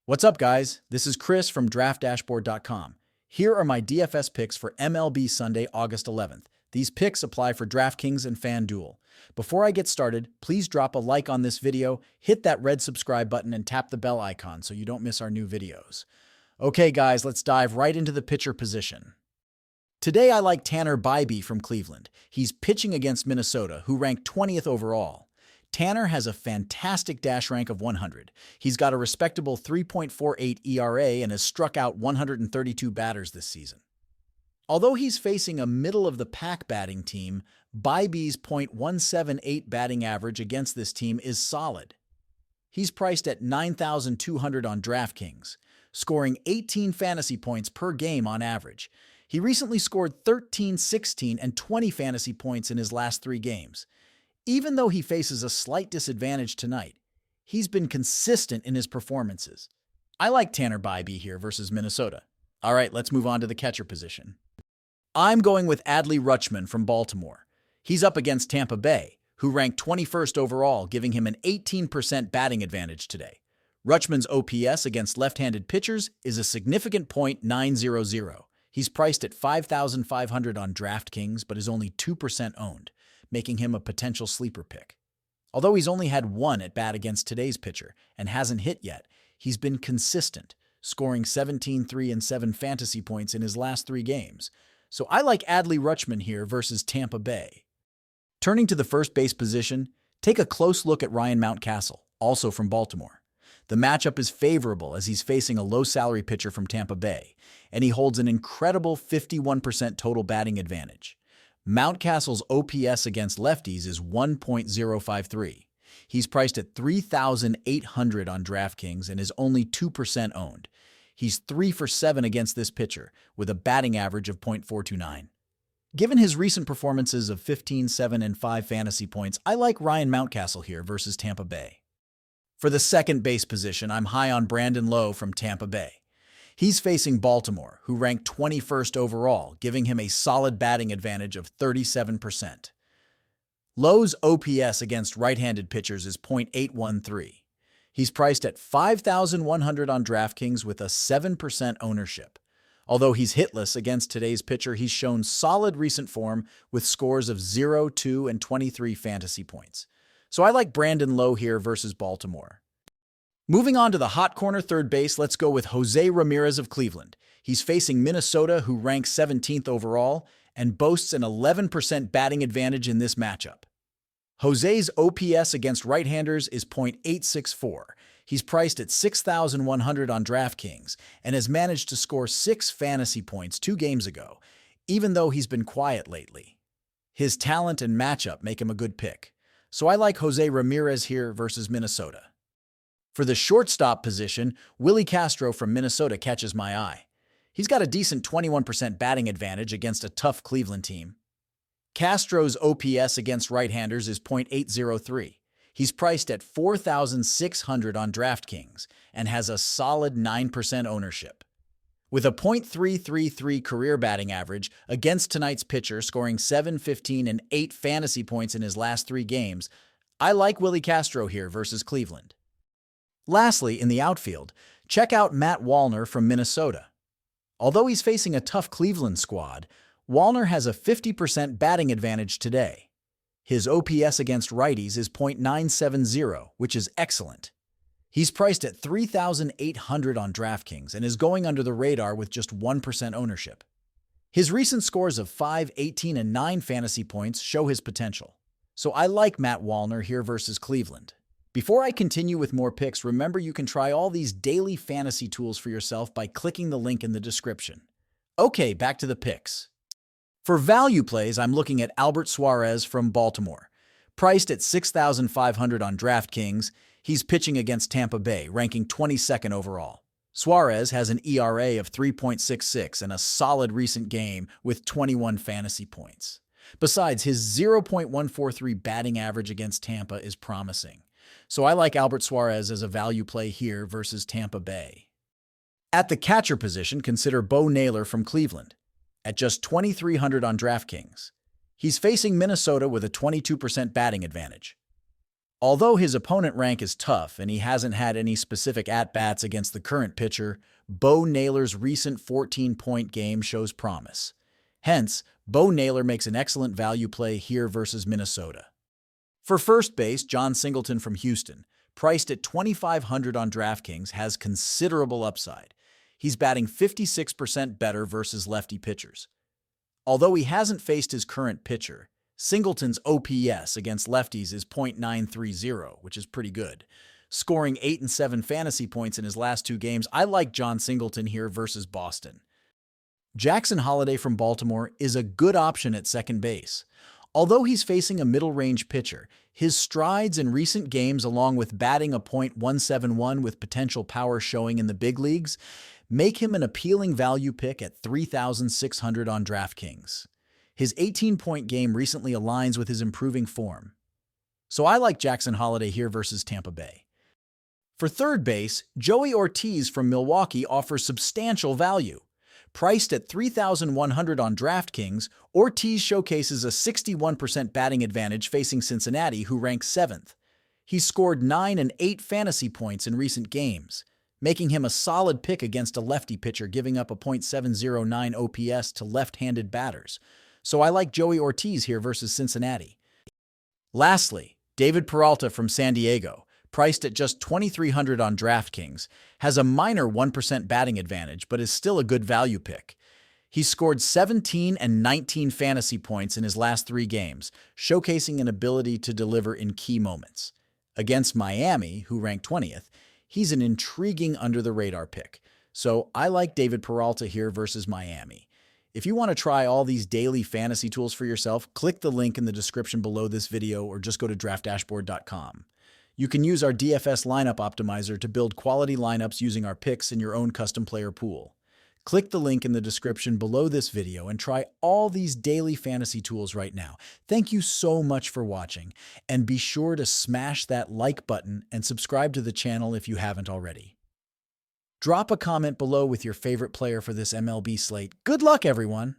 What's up, guys? This is Chris from DraftDashboard.com. Here are my DFS picks for MLB Sunday, August 11th. These picks apply for DraftKings and FanDuel. Before I get started, please drop a like on this video, hit that red subscribe button, and tap the bell icon so you don't miss our new videos. Okay, guys, let's dive right into the pitcher position. Today, I like Tanner Bybee from Cleveland. He's pitching against Minnesota, who ranked 20th overall. Tanner has a fantastic dash rank of 100. He's got a respectable 3.48 ERA and has struck out 132 batters this season. Although he's facing a middle-of-the-pack batting team, Bybee's .178 batting average against this team is solid. He's priced at $9,200 on DraftKings, scoring 18 fantasy points per game on average. He recently scored 13, 16, and 20 fantasy points in his last 3 games. Even though he faces a slight disadvantage tonight, he's been consistent in his performances. I like Tanner Bybee here versus Minnesota. All right, let's move on to the catcher position. I'm going with Adley Rutschman from Baltimore. He's up against Tampa Bay, who ranked 21st overall, giving him an 18% batting advantage today. Rutschman's OPS against left-handed pitchers is a significant .900. He's priced at $5,500 on DraftKings, but is only 2% owned, making him a potential sleeper pick. Although he's only had 1 at-bat against today's pitcher and hasn't hit yet, he's been consistent, scoring 17, 3, and 7 fantasy points in his last 3 games. So I like Adley Rutschman here versus Tampa Bay. Turning to the first base position, take a close look at Ryan Mountcastle, also from Baltimore. The matchup is favorable as he's facing a low-salary pitcher from Tampa Bay, and he holds an incredible 51% total batting advantage. Mountcastle's OPS against lefties is 1.053. He's priced at $3,800 on DraftKings and is only 2% owned. He's 3 for 7 against this pitcher, with a batting average of .429. Given his recent performances of 15, 7, and 5 fantasy points, I like Ryan Mountcastle here versus Tampa Bay. For the second base position, I'm high on Brandon Lowe from Tampa Bay. He's facing Baltimore, who ranked 21st overall, giving him a solid batting advantage of 37%. Lowe's OPS against right-handed pitchers is .813. He's priced at $5,100 on DraftKings with a 7% ownership. Although he's hitless against today's pitcher, he's shown solid recent form with scores of 0, 2, and 23 fantasy points. So I like Brandon Lowe here versus Baltimore. Moving on to the hot corner third base, let's go with Jose Ramirez of Cleveland. He's facing Minnesota, who ranks 17th overall and boasts an 11% batting advantage in this matchup. Jose's OPS against right-handers is .864. He's priced at $6,100 on DraftKings and has managed to score 6 fantasy points 2 games ago, even though he's been quiet lately. His talent and matchup make him a good pick, so I like Jose Ramirez here versus Minnesota. For the shortstop position, Willie Castro from Minnesota catches my eye. He's got a decent 21% batting advantage against a tough Cleveland team. Castro's OPS against right-handers is .803. He's priced at $4,600 on DraftKings and has a solid 9% ownership. With a .333 career batting average against tonight's pitcher, scoring 7, 15, and 8 fantasy points in his last 3 games, I like Willie Castro here versus Cleveland. Lastly, in the outfield, check out Matt Wallner from Minnesota. Although he's facing a tough Cleveland squad, Wallner has a 50% batting advantage today. His OPS against righties is .970, which is excellent. He's priced at $3,800 on DraftKings and is going under the radar with just 1% ownership. His recent scores of 5, 18, and 9 fantasy points show his potential. So I like Matt Wallner here versus Cleveland. Before I continue with more picks, remember you can try all these daily fantasy tools for yourself by clicking the link in the description. Okay, back to the picks. For value plays, I'm looking at Albert Suarez from Baltimore. Priced at $6,500 on DraftKings, he's pitching against Tampa Bay, ranking 22nd overall. Suarez has an ERA of 3.66 and a solid recent game with 21 fantasy points. Besides, his 0.143 batting average against Tampa is promising. So I like Albert Suarez as a value play here versus Tampa Bay. At the catcher position, consider Bo Naylor from Cleveland. At just $2,300 on DraftKings, he's facing Minnesota with a 22% batting advantage. Although his opponent rank is tough and he hasn't had any specific at-bats against the current pitcher, Bo Naylor's recent 14-point game shows promise. Hence, Bo Naylor makes an excellent value play here versus Minnesota. For first base, John Singleton from Houston, priced at $2,500 on DraftKings, has considerable upside. He's batting 56% better versus lefty pitchers. Although he hasn't faced his current pitcher, Singleton's OPS against lefties is .930, which is pretty good. Scoring 8 and 7 fantasy points in his last 2 games, I like John Singleton here versus Boston. Jackson Holliday from Baltimore is a good option at second base. Although he's facing a middle-range pitcher, his strides in recent games, along with batting a .171 with potential power showing in the big leagues, make him an appealing value pick at $3,600 on DraftKings. His 18-point game recently aligns with his improving form. So I like Jackson Holliday here versus Tampa Bay. For third base, Joey Ortiz from Milwaukee offers substantial value. Priced at $3,100 on DraftKings, Ortiz showcases a 61% batting advantage facing Cincinnati, who ranks 7th. He's scored 9 and 8 fantasy points in recent games, making him a solid pick against a lefty pitcher, giving up a .709 OPS to left-handed batters. So I like Joey Ortiz here versus Cincinnati. Lastly, David Peralta from San Diego, priced at just $2,300 on DraftKings, has a minor 1% batting advantage but is still a good value pick. He's scored 17 and 19 fantasy points in his last 3 games, showcasing an ability to deliver in key moments. Against Miami, who ranked 20th, he's an intriguing under-the-radar pick. So I like David Peralta here versus Miami. If you want to try all these daily fantasy tools for yourself, click the link in the description below this video or just go to draftdashboard.com. You can use our DFS lineup optimizer to build quality lineups using our picks in your own custom player pool. Click the link in the description below this video and try all these daily fantasy tools right now. Thank you so much for watching, and be sure to smash that like button and subscribe to the channel if you haven't already. Drop a comment below with your favorite player for this MLB slate. Good luck, everyone!